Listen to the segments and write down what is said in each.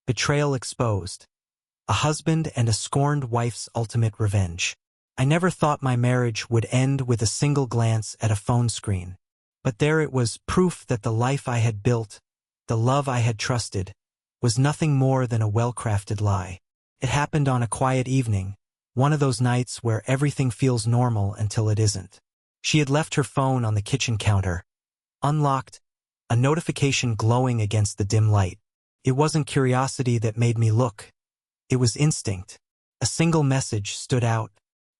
Betrayal exposed. A husband and a scorned wife's ultimate revenge. I never thought my marriage would end with a single glance at a phone screen. But there it was, proof that the life I had built, the love I had trusted, was nothing more than a well-crafted lie. It happened on a quiet evening, one of those nights where everything feels normal until it isn't. She had left her phone on the kitchen counter, unlocked, a notification glowing against the dim light. It wasn't curiosity that made me look. It was instinct. A single message stood out.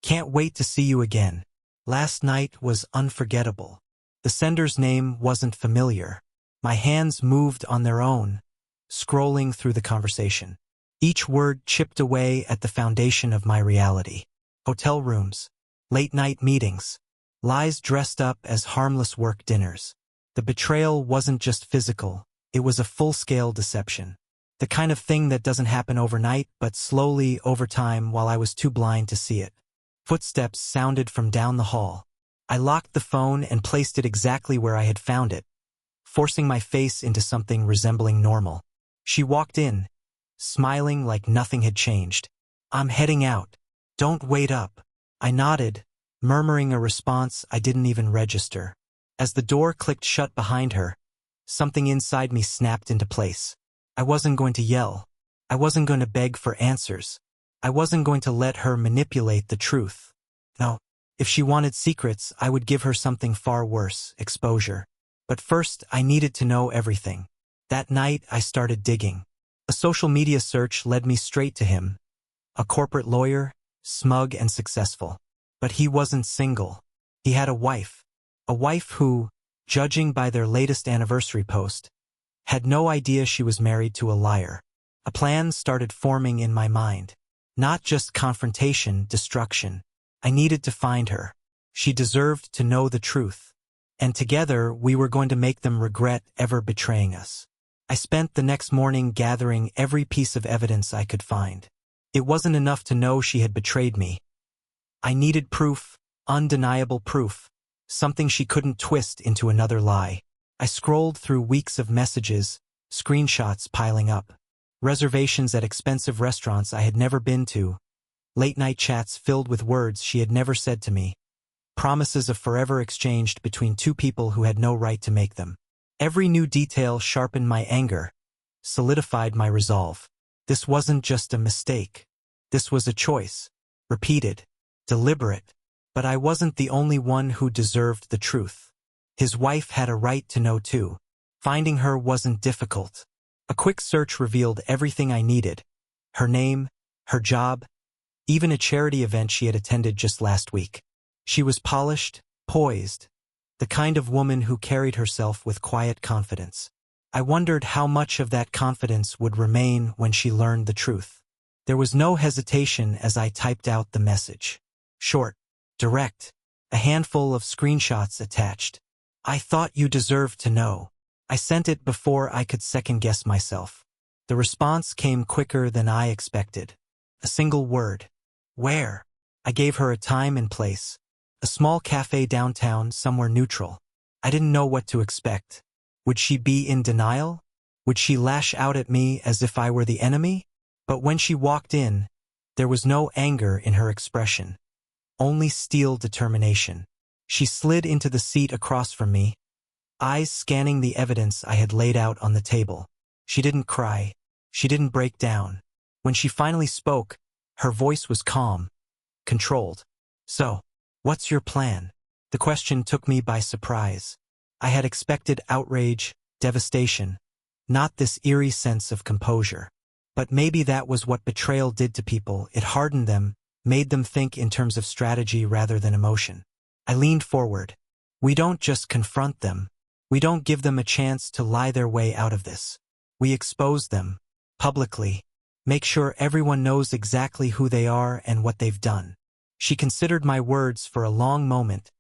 Can't wait to see you again. Last night was unforgettable. The sender's name wasn't familiar. My hands moved on their own, scrolling through the conversation. Each word chipped away at the foundation of my reality. Hotel rooms, late-night meetings, lies dressed up as harmless work dinners. The betrayal wasn't just physical, it was a full-scale deception. The kind of thing that doesn't happen overnight, but slowly, over time, while I was too blind to see it. Footsteps sounded from down the hall. I locked the phone and placed it exactly where I had found it, forcing my face into something resembling normal. She walked in, smiling like nothing had changed. "I'm heading out. Don't wait up." I nodded, murmuring a response I didn't even register. As the door clicked shut behind her, something inside me snapped into place. I wasn't going to yell. I wasn't going to beg for answers. I wasn't going to let her manipulate the truth. No, if she wanted secrets, I would give her something far worse, exposure. But first, I needed to know everything. That night, I started digging. A social media search led me straight to him. A corporate lawyer, smug and successful. But he wasn't single. He had a wife. A wife who, judging by their latest anniversary post, had no idea she was married to a liar. A plan started forming in my mind. Not just confrontation, destruction. I needed to find her. She deserved to know the truth. And together, we were going to make them regret ever betraying us. I spent the next morning gathering every piece of evidence I could find. It wasn't enough to know she had betrayed me. I needed proof, undeniable proof, something she couldn't twist into another lie. I scrolled through weeks of messages, screenshots piling up, reservations at expensive restaurants I had never been to, late-night chats filled with words she had never said to me, promises of forever exchanged between two people who had no right to make them. Every new detail sharpened my anger, solidified my resolve. This wasn't just a mistake. This was a choice, repeated, deliberate. But I wasn't the only one who deserved the truth. His wife had a right to know too. Finding her wasn't difficult. A quick search revealed everything I needed. Her name, her job, even a charity event she had attended just last week. She was polished, poised, the kind of woman who carried herself with quiet confidence. I wondered how much of that confidence would remain when she learned the truth. There was no hesitation as I typed out the message. Short, direct, a handful of screenshots attached. "I thought you deserved to know." I sent it before I could second-guess myself. The response came quicker than I expected. A single word. "Where?" I gave her a time and place. A small cafe downtown, somewhere neutral. I didn't know what to expect. Would she be in denial? Would she lash out at me as if I were the enemy? But when she walked in, there was no anger in her expression. Only steel determination. She slid into the seat across from me, eyes scanning the evidence I had laid out on the table. She didn't cry. She didn't break down. When she finally spoke, her voice was calm, controlled. "So, what's your plan?" The question took me by surprise. I had expected outrage, devastation, not this eerie sense of composure. But maybe that was what betrayal did to people. It hardened them, made them think in terms of strategy rather than emotion. I leaned forward. We don't just confront them. We don't give them a chance to lie their way out of this. We expose them, publicly, make sure everyone knows exactly who they are and what they've done. She considered my words for a long moment,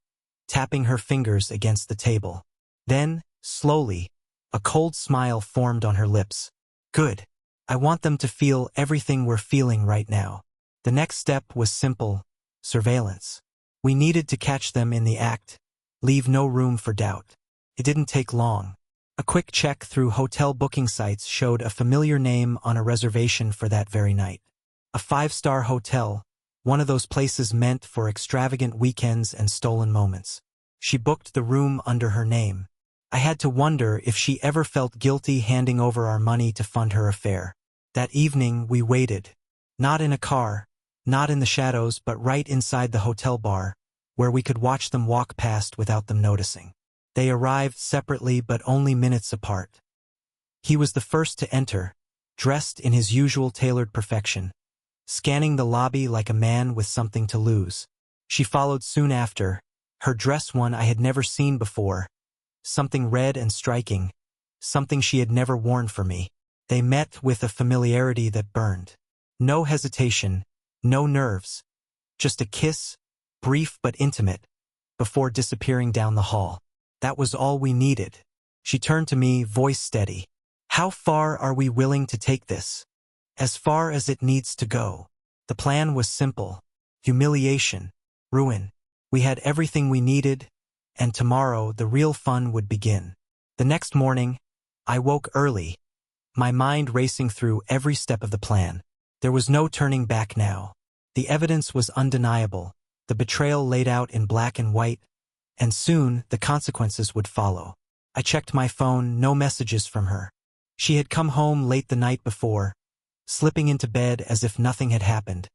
tapping her fingers against the table. Then, slowly, a cold smile formed on her lips. "Good. I want them to feel everything we're feeling right now." The next step was simple: surveillance. We needed to catch them in the act, leave no room for doubt. It didn't take long. A quick check through hotel booking sites showed a familiar name on a reservation for that very night. A 5-star hotel, one of those places meant for extravagant weekends and stolen moments. She booked the room under her name. I had to wonder if she ever felt guilty handing over our money to fund her affair. That evening we waited. Not in a car, not in the shadows, but right inside the hotel bar, where we could watch them walk past without them noticing. They arrived separately but only minutes apart. He was the first to enter, dressed in his usual tailored perfection, scanning the lobby like a man with something to lose. She followed soon after, her dress one I had never seen before, something red and striking, something she had never worn for me. They met with a familiarity that burned. No hesitation, no nerves, just a kiss, brief but intimate, before disappearing down the hall. That was all we needed. She turned to me, voice steady. How far are we willing to take this? As far as it needs to go. The plan was simple. Humiliation. Ruin. We had everything we needed, and tomorrow the real fun would begin. The next morning, I woke early, my mind racing through every step of the plan. There was no turning back now. The evidence was undeniable, the betrayal laid out in black and white, and soon the consequences would follow. I checked my phone, no messages from her. She had come home late the night before, slipping into bed as if nothing had happened,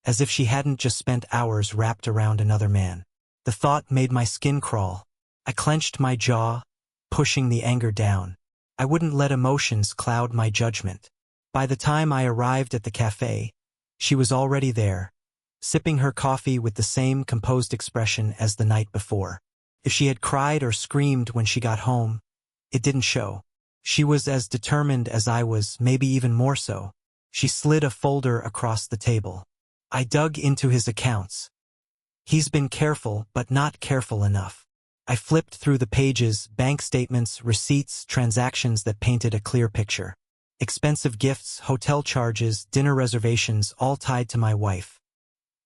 as if she hadn't just spent hours wrapped around another man. The thought made my skin crawl. I clenched my jaw, pushing the anger down. I wouldn't let emotions cloud my judgment. By the time I arrived at the cafe, she was already there, sipping her coffee with the same composed expression as the night before. If she had cried or screamed when she got home, it didn't show. She was as determined as I was, maybe even more so. She slid a folder across the table. I dug into his accounts. He's been careful, but not careful enough. I flipped through the pages, bank statements, receipts, transactions that painted a clear picture. Expensive gifts, hotel charges, dinner reservations, all tied to my wife.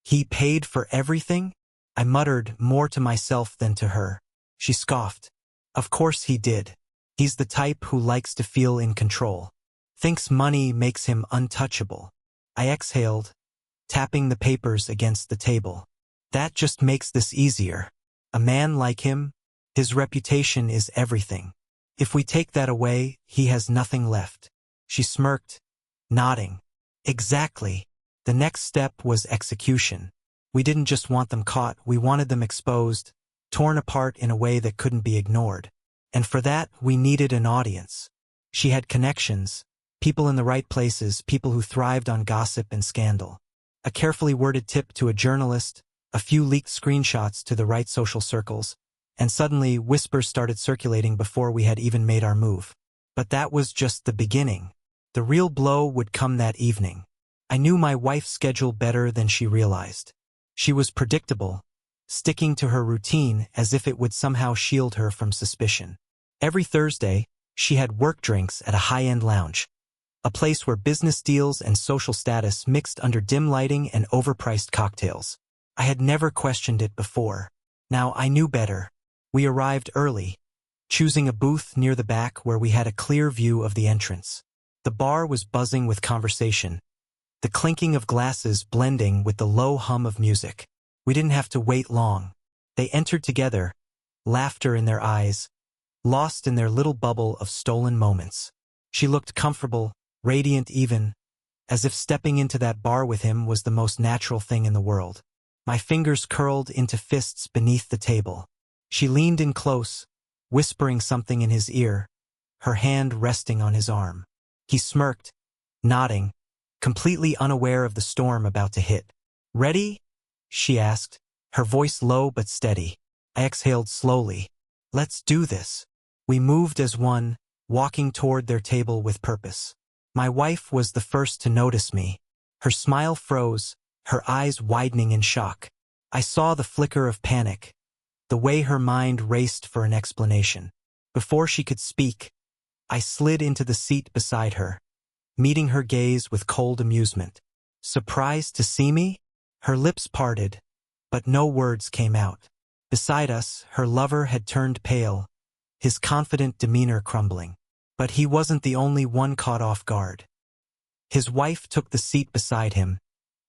He paid for everything? I muttered, more to myself than to her. She scoffed. Of course he did. He's the type who likes to feel in control. Thinks money makes him untouchable. I exhaled, tapping the papers against the table. That just makes this easier. A man like him, his reputation is everything. If we take that away, he has nothing left. She smirked, nodding. Exactly. The next step was execution. We didn't just want them caught, we wanted them exposed, torn apart in a way that couldn't be ignored. And for that, we needed an audience. She had connections, people in the right places, people who thrived on gossip and scandal. A carefully worded tip to a journalist, a few leaked screenshots to the right social circles, and suddenly whispers started circulating before we had even made our move. But that was just the beginning. The real blow would come that evening. I knew my wife's schedule better than she realized. She was predictable, sticking to her routine as if it would somehow shield her from suspicion. Every Thursday, she had work drinks at a high-end lounge, a place where business deals and social status mixed under dim lighting and overpriced cocktails. I had never questioned it before. Now I knew better. We arrived early, choosing a booth near the back where we had a clear view of the entrance. The bar was buzzing with conversation, the clinking of glasses blending with the low hum of music. We didn't have to wait long. They entered together, laughter in their eyes, lost in their little bubble of stolen moments. She looked comfortable, radiant even, as if stepping into that bar with him was the most natural thing in the world. My fingers curled into fists beneath the table. She leaned in close, whispering something in his ear, her hand resting on his arm. He smirked, nodding, completely unaware of the storm about to hit. "Ready?" she asked, her voice low but steady. I exhaled slowly. "Let's do this." We moved as one, walking toward their table with purpose. My wife was the first to notice me. Her smile froze, her eyes widening in shock. I saw the flicker of panic, the way her mind raced for an explanation. Before she could speak, I slid into the seat beside her, meeting her gaze with cold amusement. "Surprised to see me?" Her lips parted, but no words came out. Beside us, her lover had turned pale, his confident demeanor crumbling. But he wasn't the only one caught off guard. His wife took the seat beside him,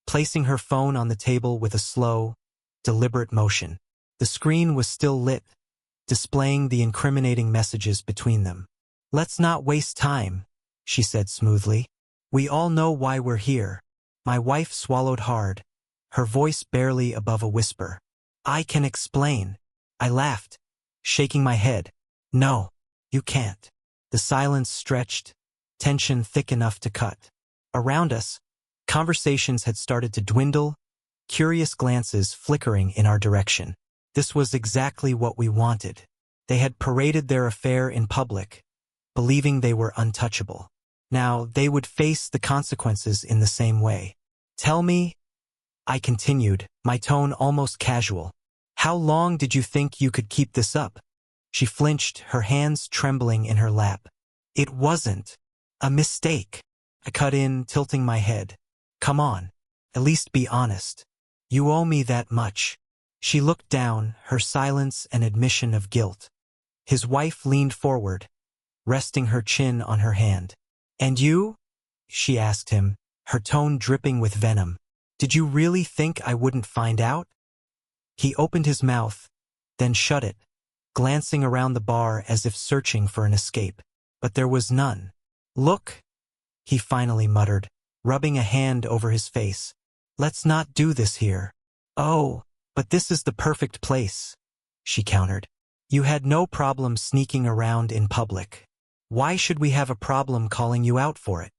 placing her phone on the table with a slow, deliberate motion. The screen was still lit, displaying the incriminating messages between them. "Let's not waste time," she said smoothly. "We all know why we're here." My wife swallowed hard, her voice barely above a whisper. "I can explain." I laughed, shaking my head. "No, you can't." The silence stretched, tension thick enough to cut. Around us, conversations had started to dwindle, curious glances flickering in our direction. This was exactly what we wanted. They had paraded their affair in public, believing they were untouchable. Now they would face the consequences in the same way. "Tell me," I continued, my tone almost casual, "how long did you think you could keep this up?" She flinched, her hands trembling in her lap. "It wasn't a mistake," I cut in, tilting my head. "Come on, at least be honest. You owe me that much." She looked down, her silence an admission of guilt. His wife leaned forward, resting her chin on her hand. "And you?" she asked him, her tone dripping with venom. "Did you really think I wouldn't find out?" He opened his mouth, then shut it, glancing around the bar as if searching for an escape. But there was none. "Look," he finally muttered, rubbing a hand over his face. "Let's not do this here." "Oh, but this is the perfect place," she countered. "You had no problem sneaking around in public. Why should we have a problem calling you out for it?"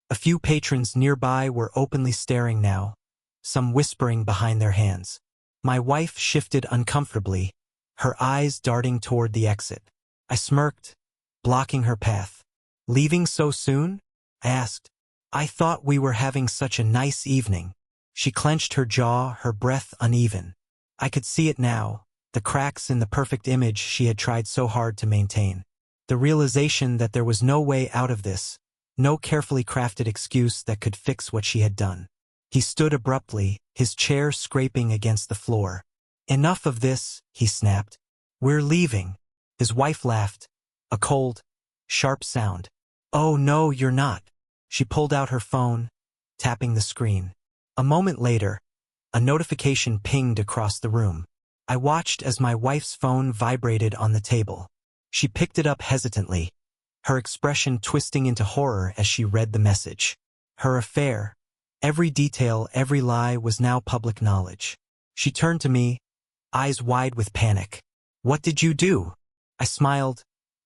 A few patrons nearby were openly staring now, some whispering behind their hands. My wife shifted uncomfortably, her eyes darting toward the exit. I smirked, blocking her path. "Leaving so soon?" I asked. "I thought we were having such a nice evening." She clenched her jaw, her breath uneven. I could see it now, the cracks in the perfect image she had tried so hard to maintain. The realization that there was no way out of this, no carefully crafted excuse that could fix what she had done. He stood abruptly, his chair scraping against the floor. "Enough of this," he snapped. "We're leaving." His wife laughed, a cold, sharp sound. "Oh no, you're not." She pulled out her phone, tapping the screen. A moment later, a notification pinged across the room. I watched as my wife's phone vibrated on the table. She picked it up hesitantly, her expression twisting into horror as she read the message. Her affair, every detail, every lie was now public knowledge. She turned to me, eyes wide with panic. "What did you do?" I smiled,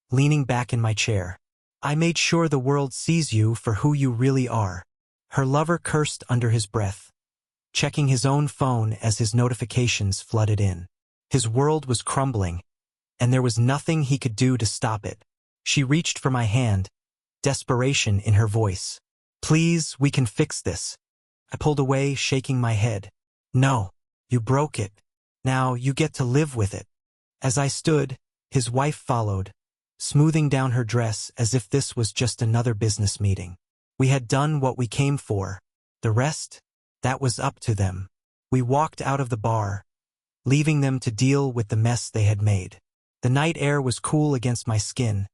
leaning back in my chair. "I made sure the world sees you for who you really are." Her lover cursed under his breath, checking his own phone as his notifications flooded in. His world was crumbling, and there was nothing he could do to stop it. She reached for my hand, desperation in her voice. "Please, we can fix this." I pulled away, shaking my head. "No, you broke it. Now you get to live with it." As I stood, his wife followed, smoothing down her dress as if this was just another business meeting. We had done what we came for. The rest, that was up to them. We walked out of the bar, leaving them to deal with the mess they had made. The night air was cool against my skin,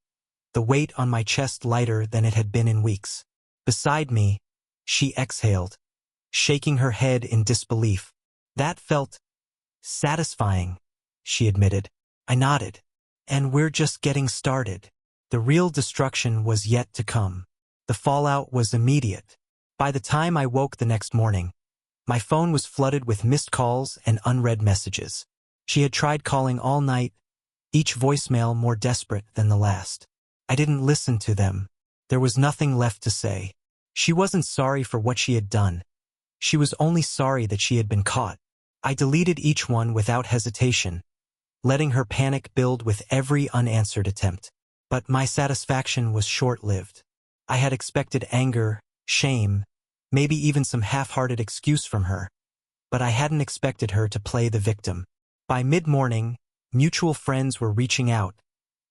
the weight on my chest lighter than it had been in weeks. Beside me, she exhaled, shaking her head in disbelief. "That felt satisfying," she admitted. I nodded. "And we're just getting started." The real destruction was yet to come. The fallout was immediate. By the time I woke the next morning, my phone was flooded with missed calls and unread messages. She had tried calling all night, each voicemail more desperate than the last. I didn't listen to them. There was nothing left to say. She wasn't sorry for what she had done. She was only sorry that she had been caught. I deleted each one without hesitation, letting her panic build with every unanswered attempt. But my satisfaction was short-lived. I had expected anger, shame, maybe even some half-hearted excuse from her. But I hadn't expected her to play the victim. By mid-morning, mutual friends were reaching out,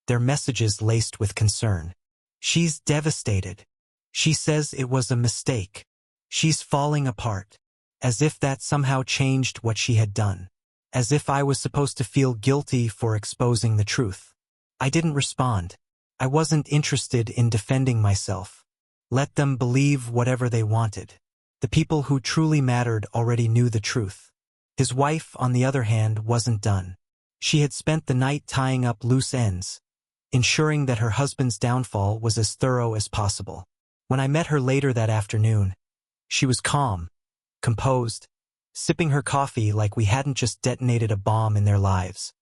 their messages laced with concern. "She's devastated. She says it was a mistake. She's falling apart." As if that somehow changed what she had done. As if I was supposed to feel guilty for exposing the truth. I didn't respond. I wasn't interested in defending myself. Let them believe whatever they wanted. The people who truly mattered already knew the truth. His wife, on the other hand, wasn't done. She had spent the night tying up loose ends, ensuring that her husband's downfall was as thorough as possible. When I met her later that afternoon, she was calm, composed, sipping her coffee like we hadn't just detonated a bomb in their lives.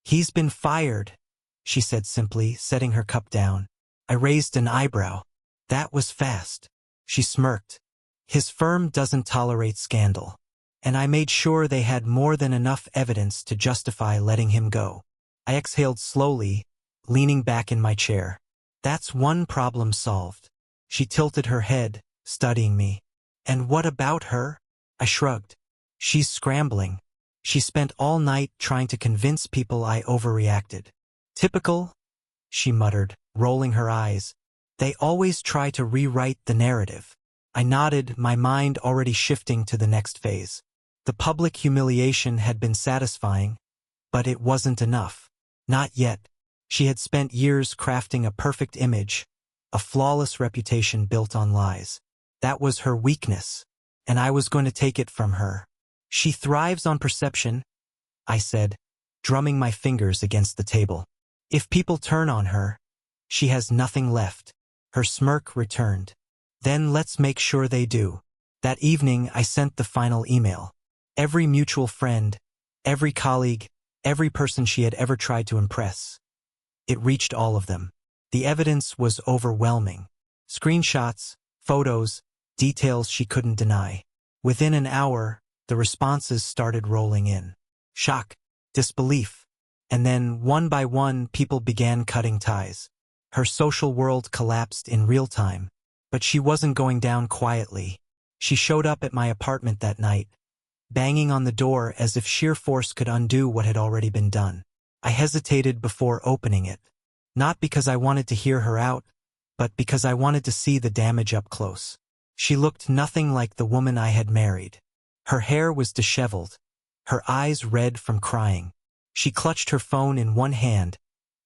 "He's been fired," she said simply, setting her cup down. I raised an eyebrow. "That was fast." She smirked. "His firm doesn't tolerate scandal." And I made sure they had more than enough evidence to justify letting him go. I exhaled slowly, leaning back in my chair. That's one problem solved. She tilted her head, studying me. "And what about her?" I shrugged. "She's scrambling. She spent all night trying to convince people I overreacted." "Typical," she muttered, rolling her eyes. "They always try to rewrite the narrative." I nodded, my mind already shifting to the next phase. The public humiliation had been satisfying, but it wasn't enough. Not yet. She had spent years crafting a perfect image, a flawless reputation built on lies. That was her weakness, and I was going to take it from her. "She thrives on perception," I said, drumming my fingers against the table. "If people turn on her, she has nothing left." Her smirk returned. "Then let's make sure they do." That evening, I sent the final email. Every mutual friend, every colleague, every person she had ever tried to impress. It reached all of them. The evidence was overwhelming. Screenshots, photos, details she couldn't deny. Within an hour, the responses started rolling in. Shock, disbelief, and then, one by one, people began cutting ties. Her social world collapsed in real time, but she wasn't going down quietly. She showed up at my apartment that night, banging on the door as if sheer force could undo what had already been done. I hesitated before opening it, not because I wanted to hear her out, but because I wanted to see the damage up close. She looked nothing like the woman I had married. Her hair was disheveled, her eyes red from crying. She clutched her phone in one hand,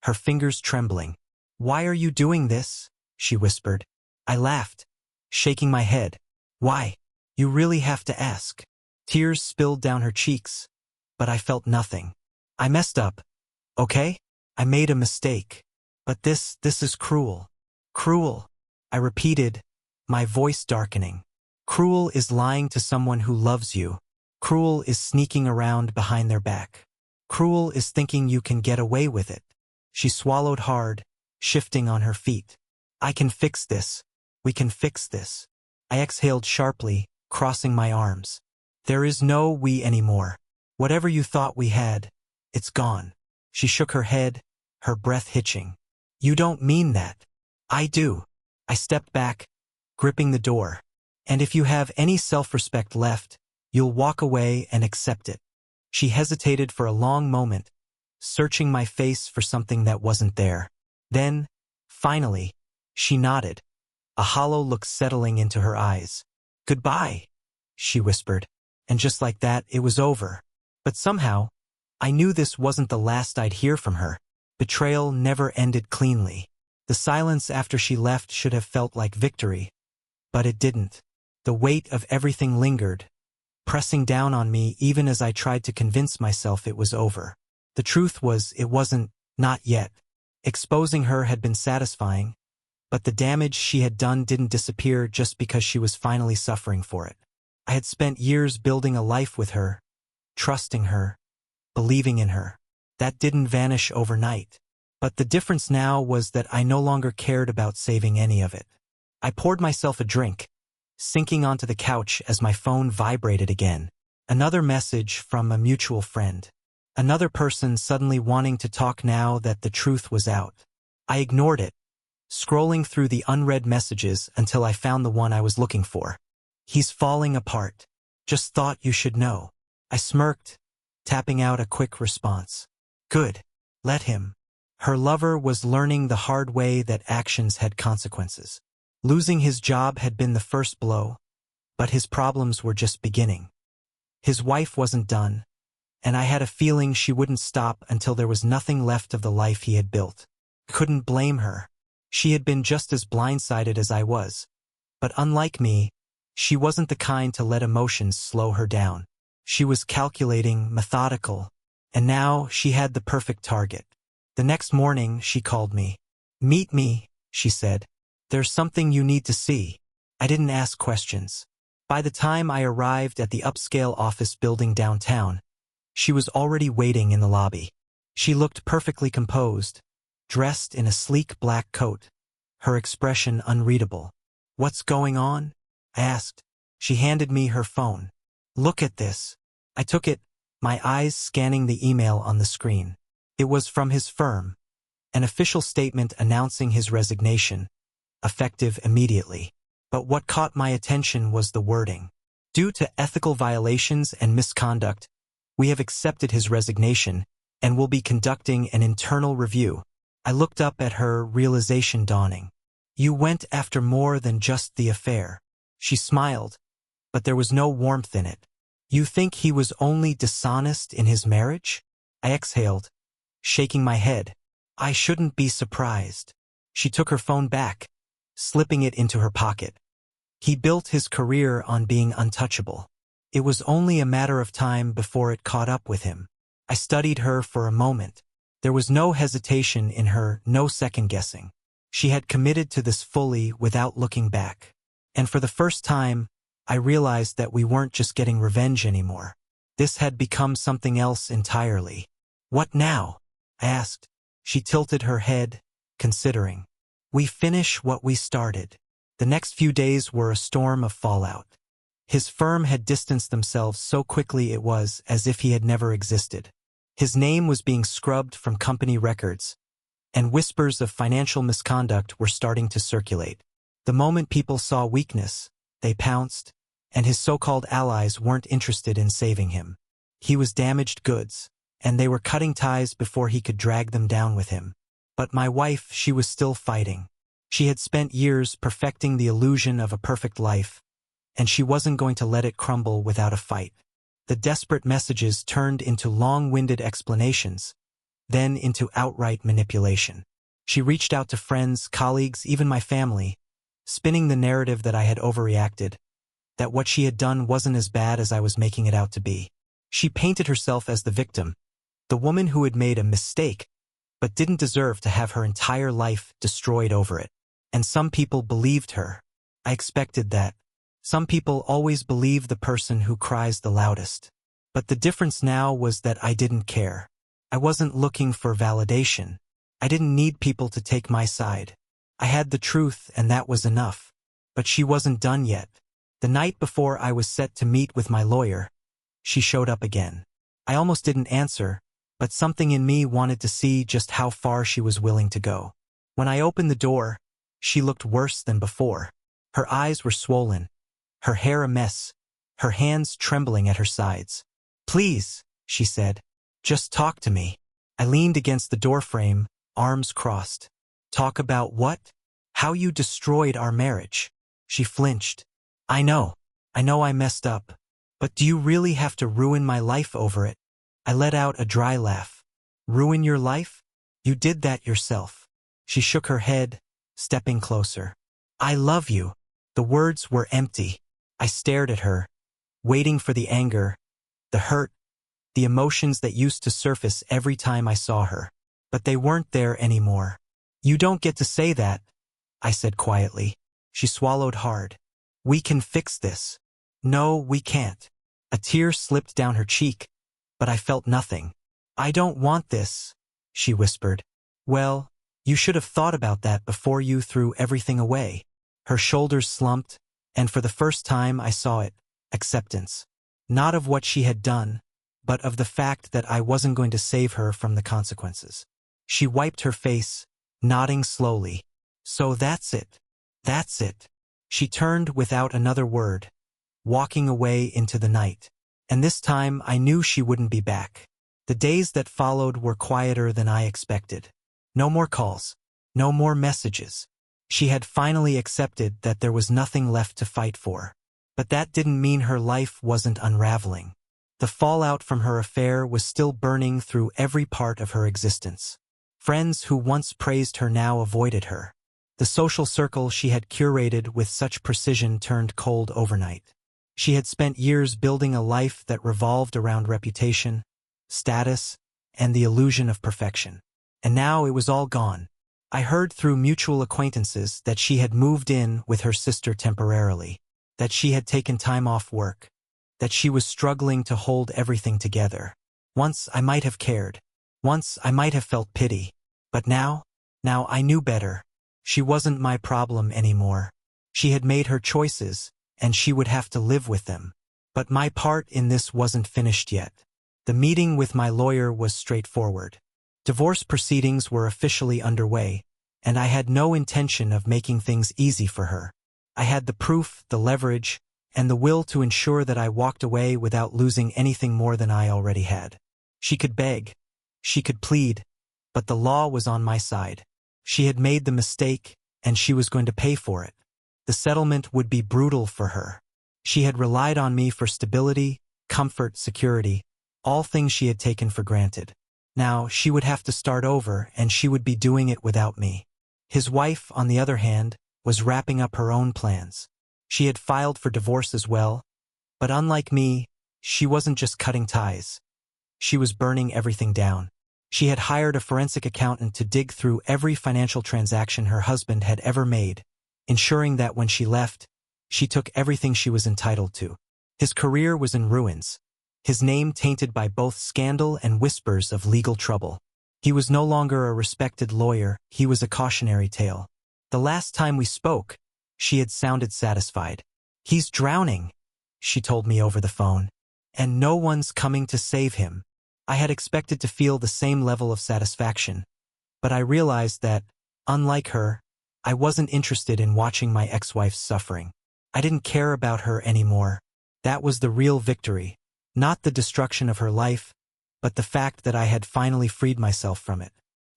her fingers trembling. "Why are you doing this?" she whispered. I laughed, shaking my head. "Why? You really have to ask." Tears spilled down her cheeks, but I felt nothing. "I messed up, okay? I made a mistake. But this is cruel." "Cruel," I repeated, my voice darkening. "Cruel is lying to someone who loves you. Cruel is sneaking around behind their back. Cruel is thinking you can get away with it." She swallowed hard, shifting on her feet. "I can fix this. We can fix this." I exhaled sharply, crossing my arms. "There is no we anymore. Whatever you thought we had, it's gone." She shook her head, her breath hitching. "You don't mean that." "I do." I stepped back, gripping the door. "And if you have any self-respect left, you'll walk away and accept it." She hesitated for a long moment, searching my face for something that wasn't there. Then, finally, she nodded, a hollow look settling into her eyes. "Goodbye," she whispered. And just like that, it was over. But somehow, I knew this wasn't the last I'd hear from her. Betrayal never ended cleanly. The silence after she left should have felt like victory. But it didn't. The weight of everything lingered, pressing down on me even as I tried to convince myself it was over. The truth was, it wasn't, not yet. Exposing her had been satisfying, but the damage she had done didn't disappear just because she was finally suffering for it. I had spent years building a life with her, trusting her, believing in her. That didn't vanish overnight. But the difference now was that I no longer cared about saving any of it. I poured myself a drink, sinking onto the couch as my phone vibrated again. Another message from a mutual friend. Another person suddenly wanting to talk now that the truth was out. I ignored it, scrolling through the unread messages until I found the one I was looking for. "He's falling apart. Just thought you should know." I smirked, tapping out a quick response. Good. Let him. Her lover was learning the hard way that actions had consequences. Losing his job had been the first blow, but his problems were just beginning. His wife wasn't done, and I had a feeling she wouldn't stop until there was nothing left of the life he had built. Couldn't blame her. She had been just as blindsided as I was. But unlike me, she wasn't the kind to let emotions slow her down. She was calculating, methodical, and now she had the perfect target. The next morning, she called me. "Meet me," she said. "There's something you need to see." I didn't ask questions. By the time I arrived at the upscale office building downtown, she was already waiting in the lobby. She looked perfectly composed, dressed in a sleek black coat, her expression unreadable. "What's going on?" I asked. She handed me her phone. "Look at this." I took it, my eyes scanning the email on the screen. It was from his firm, an official statement announcing his resignation, effective immediately. But what caught my attention was the wording. "Due to ethical violations and misconduct, we have accepted his resignation and will be conducting an internal review." I looked up at her, realization dawning. "You went after more than just the affair." She smiled, but there was no warmth in it. "You think he was only dishonest in his marriage?" I exhaled, shaking my head. "I shouldn't be surprised." She took her phone back, slipping it into her pocket. "He built his career on being untouchable. It was only a matter of time before it caught up with him." I studied her for a moment. There was no hesitation in her, no second-guessing. She had committed to this fully without looking back. And for the first time, I realized that we weren't just getting revenge anymore. This had become something else entirely. "What now?" I asked. She tilted her head, considering. "We finish what we started." The next few days were a storm of fallout. His firm had distanced themselves so quickly it was as if he had never existed. His name was being scrubbed from company records, and whispers of financial misconduct were starting to circulate. The moment people saw weakness, they pounced, and his so-called allies weren't interested in saving him. He was damaged goods, and they were cutting ties before he could drag them down with him. But my wife, she was still fighting. She had spent years perfecting the illusion of a perfect life, and she wasn't going to let it crumble without a fight. The desperate messages turned into long-winded explanations, then into outright manipulation. She reached out to friends, colleagues, even my family, spinning the narrative that I had overreacted, that what she had done wasn't as bad as I was making it out to be. She painted herself as the victim, the woman who had made a mistake, but didn't deserve to have her entire life destroyed over it. And some people believed her. I expected that. Some people always believe the person who cries the loudest. But the difference now was that I didn't care. I wasn't looking for validation. I didn't need people to take my side. I had the truth, and that was enough. But she wasn't done yet. The night before I was set to meet with my lawyer, she showed up again. I almost didn't answer, but something in me wanted to see just how far she was willing to go. When I opened the door, she looked worse than before. Her eyes were swollen, her hair a mess, her hands trembling at her sides. "Please," she said, "just talk to me." I leaned against the doorframe, arms crossed. "Talk about what?" "How you destroyed our marriage." She flinched. I know I messed up. But do you really have to ruin my life over it?" I let out a dry laugh. "Ruin your life? You did that yourself." She shook her head, stepping closer. "I love you." The words were empty. I stared at her, waiting for the anger, the hurt, the emotions that used to surface every time I saw her. But they weren't there anymore. "You don't get to say that," I said quietly. She swallowed hard. "We can fix this." "No, we can't." A tear slipped down her cheek, but I felt nothing. "I don't want this," she whispered. "Well, you should have thought about that before you threw everything away." Her shoulders slumped, and for the first time I saw it, acceptance. Not of what she had done, but of the fact that I wasn't going to save her from the consequences. She wiped her face, nodding slowly. "So that's it. That's it." She turned without another word, walking away into the night. And this time I knew she wouldn't be back. The days that followed were quieter than I expected. No more calls, no more messages. She had finally accepted that there was nothing left to fight for. But that didn't mean her life wasn't unraveling. The fallout from her affair was still burning through every part of her existence. Friends who once praised her now avoided her. The social circle she had curated with such precision turned cold overnight. She had spent years building a life that revolved around reputation, status, and the illusion of perfection. And now it was all gone. I heard through mutual acquaintances that she had moved in with her sister temporarily, that she had taken time off work, that she was struggling to hold everything together. Once I might have cared. Once I might have felt pity. But now I knew better. She wasn't my problem anymore. She had made her choices, and she would have to live with them. But my part in this wasn't finished yet. The meeting with my lawyer was straightforward. Divorce proceedings were officially underway, and I had no intention of making things easy for her. I had the proof, the leverage, and the will to ensure that I walked away without losing anything more than I already had. She could beg, she could plead, but the law was on my side. She had made the mistake, and she was going to pay for it. The settlement would be brutal for her. She had relied on me for stability, comfort, security, all things she had taken for granted. Now she would have to start over, and she would be doing it without me. His wife, on the other hand, was wrapping up her own plans. She had filed for divorce as well, but unlike me, she wasn't just cutting ties. She was burning everything down. She had hired a forensic accountant to dig through every financial transaction her husband had ever made, ensuring that when she left, she took everything she was entitled to. His career was in ruins, his name tainted by both scandal and whispers of legal trouble. He was no longer a respected lawyer, he was a cautionary tale. The last time we spoke, she had sounded satisfied. "He's drowning," she told me over the phone, "and no one's coming to save him." I had expected to feel the same level of satisfaction, but I realized that, unlike her, I wasn't interested in watching my ex-wife's suffering. I didn't care about her anymore. That was the real victory, not the destruction of her life, but the fact that I had finally freed myself from it.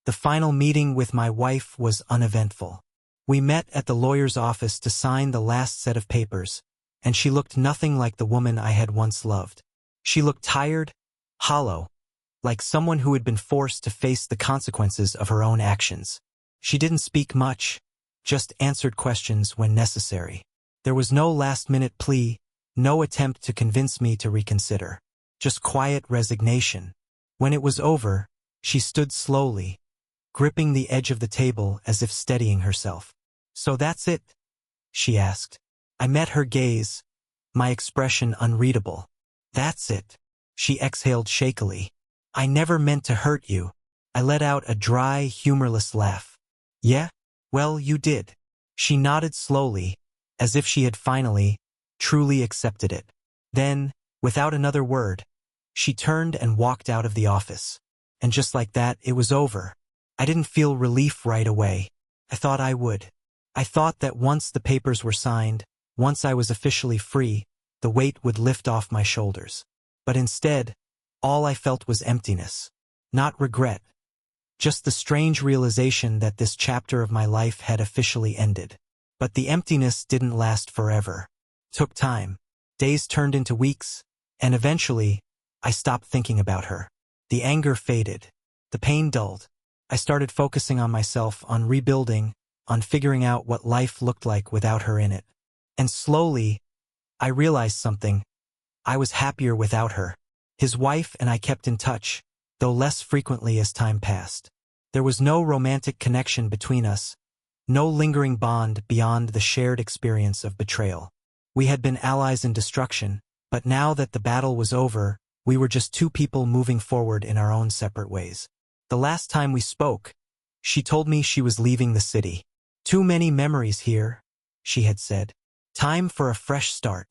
The final meeting with my wife was uneventful. We met at the lawyer's office to sign the last set of papers, and she looked nothing like the woman I had once loved. She looked tired, hollow, like someone who had been forced to face the consequences of her own actions. She didn't speak much, just answered questions when necessary. There was no last-minute plea, no attempt to convince me to reconsider. Just quiet resignation. When it was over, she stood slowly, gripping the edge of the table as if steadying herself. "So that's it?" she asked. I met her gaze, my expression unreadable. "That's it," she exhaled shakily. "I never meant to hurt you." I let out a dry, humorless laugh. "Yeah? Well, you did." She nodded slowly, as if she had finally, truly accepted it. Then, without another word, she turned and walked out of the office. And just like that, it was over. I didn't feel relief right away. I thought I would. I thought that once the papers were signed, once I was officially free, the weight would lift off my shoulders. But instead, all I felt was emptiness. Not regret. Just the strange realization that this chapter of my life had officially ended. But the emptiness didn't last forever. It took time. Days turned into weeks, and eventually, I stopped thinking about her. The anger faded. The pain dulled. I started focusing on myself, on rebuilding, on figuring out what life looked like without her in it. And slowly, I realized something. I was happier without her. His wife and I kept in touch, though less frequently as time passed. There was no romantic connection between us, no lingering bond beyond the shared experience of betrayal. We had been allies in destruction, but now that the battle was over, we were just two people moving forward in our own separate ways. The last time we spoke, she told me she was leaving the city. "Too many memories here," she had said. "Time for a fresh start."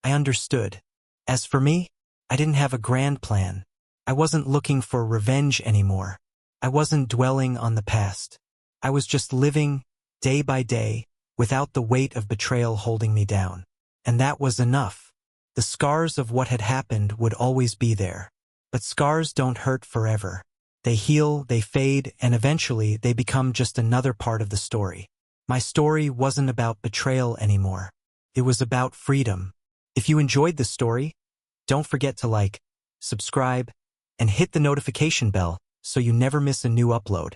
I understood. As for me, I didn't have a grand plan. I wasn't looking for revenge anymore. I wasn't dwelling on the past. I was just living, day by day, without the weight of betrayal holding me down. And that was enough. The scars of what had happened would always be there. But scars don't hurt forever. They heal, they fade, and eventually they become just another part of the story. My story wasn't about betrayal anymore. It was about freedom. If you enjoyed this story, don't forget to like, subscribe, and hit the notification bell so you never miss a new upload.